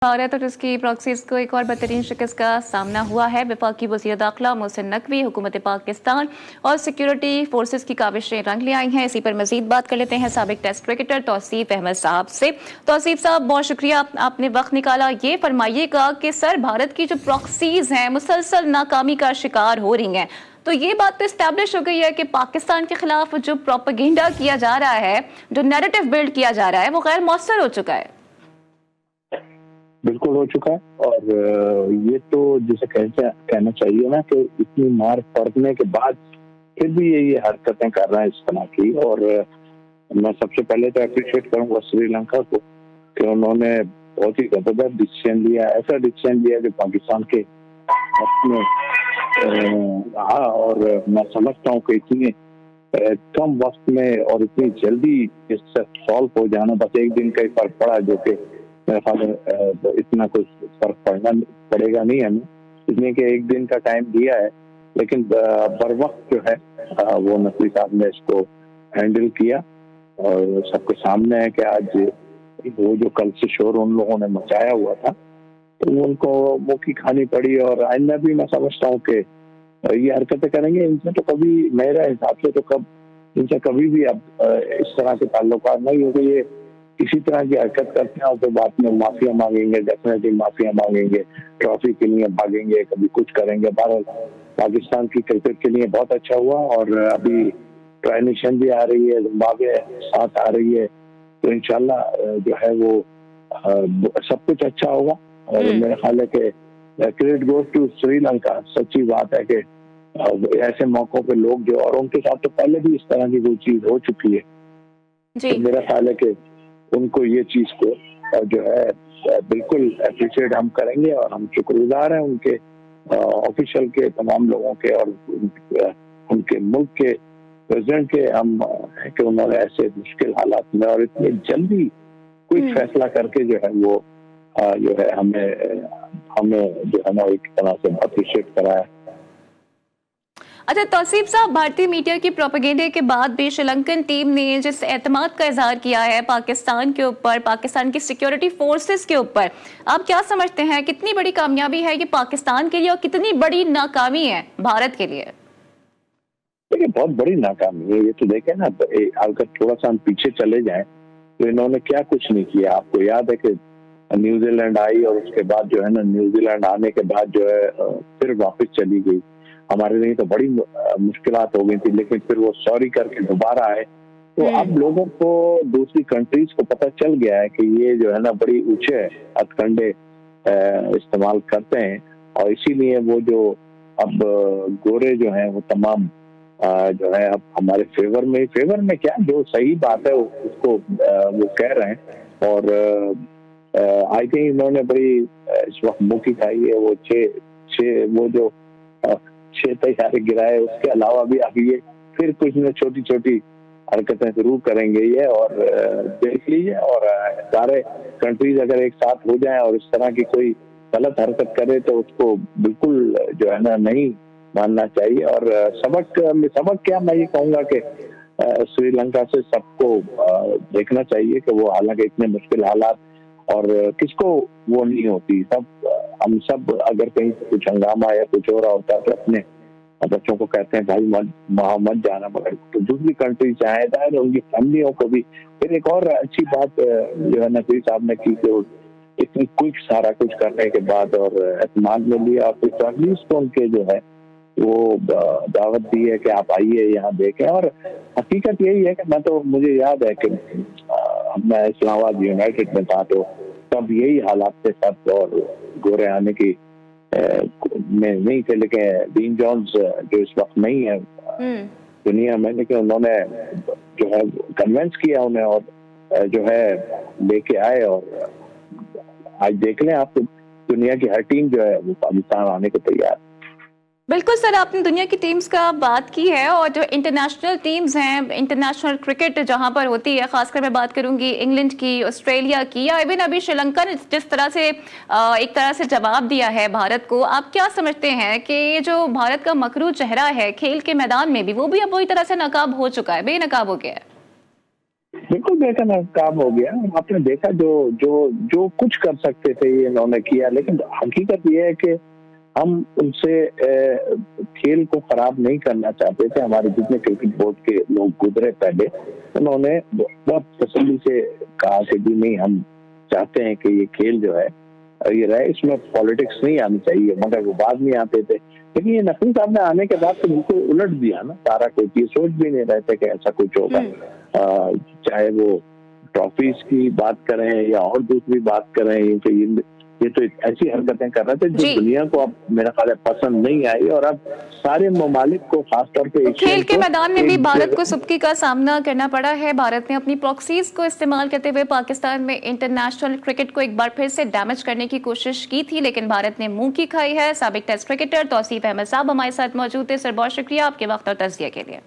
भारत और उसकी प्रॉक्सीज को एक और बदतरीन शिकस्त का सामना हुआ है। वफाकी वज़ीर दाखिला मोहसिन नकवी हुकूमत पाकिस्तान और सिक्योरिटी फोर्सेस की काविशें रंग ले आई हैं। इसी पर मजीद बात कर लेते हैं साबिक टेस्ट क्रिकेटर तौसीफ अहमद साहब से। तौसीफ साहब, बहुत शुक्रिया आपने वक्त निकाला। ये फरमाइएगा कि सर, भारत की जो प्रॉक्सीज हैं मुसलसल नाकामी का शिकार हो रही हैं, तो ये बात तो इस्टेब्लिश हो गई है कि पाकिस्तान के खिलाफ जो प्रोपेगेंडा किया जा रहा है, जो नैरेटिव बिल्ड किया जा रहा है, वो गैर मौसर हो चुका है। बिल्कुल हो चुका है। और ये तो जिसे कहना चाहिए ना कि इतनी मार पड़ने के बाद फिर भी ये हरकतें कर रहा है इस तरह की। और मैं सबसे पहले तो अप्रिशिएट करूंगा श्रीलंका को कि उन्होंने बहुत ही जबरदस्त डिसीजन लिया, ऐसा डिसीजन लिया जो पाकिस्तान के हक में रहा। और मैं समझता हूँ कि इतने कम वक्त में और इतनी जल्दी इससे सॉल्व हो जाना, बस एक दिन का ही फर्क पड़ा, जो कि मेरे ख्याल में इतना कुछ फर्क पड़ेगा नहीं हमें, इसलिए कि एक दिन का टाइम दिया है। लेकिन बर वक्त जो है वो नकवी साहब ने इसको हैंडल किया और सबके सामने है कि आज वो जो कल से शोर उन लोगों ने मचाया हुआ था तो उनको मुंह की खानी पड़ी। और आइंदा भी मैं समझता हूँ कि ये हरकतें करेंगे। इनसे तो कभी, मेरे हिसाब से तो इनसे कभी भी अब इस तरह के ताल्लुकात नहीं होंगे। ये इसी तरह की हरकत करते हैं और फिर बाद में माफिया मांगेंगे, डेफिनेटली माफिया मांगेंगे, ट्रॉफी के लिए भागेंगे, कभी कुछ करेंगे। भारत पाकिस्तान की क्रिकेट के लिए बहुत अच्छा हुआ और अभी ट्राई नेशन भी आ रही है, जिम्बाब्वे साथ आ रही है, तो इंशाल्लाह जो है वो सब कुछ अच्छा होगा। और मेरा ख्याल है कि क्रेडिट गोज टू श्रीलंका। सच्ची बात है कि ऐसे मौकों पे लोग जो, और उनके साथ तो पहले भी इस तरह की कोई चीज हो चुकी है, तो मेरा ख्याल है कि उनको ये चीज को जो है बिल्कुल अप्रिशिएट हम करेंगे। और हम शुक्रगुजार हैं उनके ऑफिशियल के, तमाम लोगों के और उनके मुल्क के प्रेसिडेंट के हम है कि उन्होंने ऐसे मुश्किल हालात में और इतनी जल्दी कोई फैसला करके जो है वो जो है हमें जो है ना एक तरह से अप्रिशिएट कराया। अच्छा तौसीफ साहब, भारतीय मीडिया की प्रोपेगेंडे के बाद भी श्रीलंकन टीम ने जिस एतमाद का इजहार किया है पाकिस्तान के ऊपर, पाकिस्तान की सिक्योरिटी फोर्सेस के ऊपर, आप क्या समझते हैं कितनी बड़ी कामयाबी है ये पाकिस्तान के लिए और कितनी बड़ी नाकामी है भारत के लिए? देखिए, बहुत बड़ी नाकामी है ये तो। देखें ना, अगर थोड़ा सा हम पीछे चले जाएं तो इन्होंने क्या कुछ नहीं किया। आपको याद है कि न्यूजीलैंड आई और उसके बाद जो है ना, न्यूजीलैंड आने के बाद जो है फिर वापस चली गई। हमारे लिए तो बड़ी मुश्किलात हो गई थी, लेकिन फिर वो सॉरी करके दोबारा आए। तो अब लोगों को, दूसरी कंट्रीज को पता चल गया है कि ये जो है ना बड़ी ऊंचे हथकंडे इस्तेमाल करते हैं। और इसीलिए वो जो अब गोरे जो हैं वो तमाम जो है अब हमारे फेवर में क्या, जो सही बात है उसको वो कह रहे हैं। और आई थिंक इन्होंने बड़ी इस वक्त मुंह की खाई है। वो वो जो 6 तैयारे गिराए, उसके अलावा भी अभी ये फिर कुछ न छोटी छोटी हरकतें जरूर करेंगे ये। और देख लीजिए, और सारे कंट्रीज अगर एक साथ हो जाएं और इस तरह की कोई गलत हरकत करे तो उसको बिल्कुल जो है ना नहीं मानना चाहिए। और सबक क्या, मैं ये कहूंगा कि श्रीलंका से सबको देखना चाहिए कि वो, हालांकि इतने मुश्किल हालात और किसको वो नहीं होती, हम सब अगर कहीं कुछ हंगामा या कुछ हो रहा होता है तो अपने बच्चों को कहते हैं भाई मत जाना, मगर तो दूसरी कंट्री चाहे जाए उनकी फैमिलियों को भी। फिर एक और अच्छी बात जो है नकवी साहब ने की कि इतनी क्विक सारा कुछ करने के बाद और एतमाद में लिया, और फिर एटलीस्ट उनके जो है वो दावत दी है कि आप आइए यहाँ देखें। और हकीकत यही है कि मुझे याद है कि मैं इस्लामाबाद यूनाइटेड में था तो तब यही हालात थे सब, और गोरे आने की में नहीं थे। लेकिन डीन जॉन्स जो इस वक्त नहीं है दुनिया में, लेकिन उन्होंने जो है कन्विंस किया उन्हें और जो है लेके आए। और आज देख लें आप, दुनिया की हर टीम जो है वो पाकिस्तान आने को तैयार। बिल्कुल सर, आपने दुनिया की टीम्स का बात की है और जो इंटरनेशनल टीम्स हैं, इंटरनेशनल क्रिकेट जहां पर होती है, खासकर मैं बात करूंगी इंग्लैंड की, ऑस्ट्रेलिया की, या इवन अभी श्रीलंका ने जिस तरह से एक तरह से जवाब दिया है भारत को, आप क्या समझते हैं कि ये जो भारत का मकरू चेहरा है खेल के मैदान में भी, वो भी अब वही तरह से नकाब हो चुका है, बेनकाब हो गया है? बिल्कुल बेखना काम हो गया। आपने देखा जो जो जो कुछ कर सकते थे ये इन्होंने किया, लेकिन हकीकत ये है कि हम उनसे खेल को खराब नहीं करना चाहते थे। हमारे जितने क्रिकेट बोर्ड के लोग गुजरे पहले, उन्होंने बहुत तसल्ली से कहा कि जी नहीं, हम चाहते हैं कि ये खेल जो है ये रहे, इसमें पॉलिटिक्स नहीं आनी चाहिए, मगर वो बाद में आते थे। लेकिन ये नकवी साहब ने आने के बाद तो बिल्कुल उलट दिया ना सारा कुछ। ये सोच भी नहीं रहे थे कि ऐसा कुछ होगा। चाहे वो ट्रॉफीज की बात करें या और दूसरी बात करें, ये तो ऐसी हरकतें कर रहे थे जो दुनिया को अब मेरा ख्याल है पसंद नहीं आई। और अब सारे ममालिक को, खासतौर पे तो खेल के मैदान में भी भारत को सुबकी का सामना करना पड़ा है। भारत ने अपनी प्रॉक्सीज को इस्तेमाल करते हुए पाकिस्तान में इंटरनेशनल क्रिकेट को एक बार फिर से डैमेज करने की कोशिश की थी, लेकिन भारत ने मुंह की खाई है। साबिक टेस्ट क्रिकेटर तौसीफ अहमद साहब हमारे साथ मौजूद थे। सर, बहुत शुक्रिया आपके वक्त और तज़किया के लिए।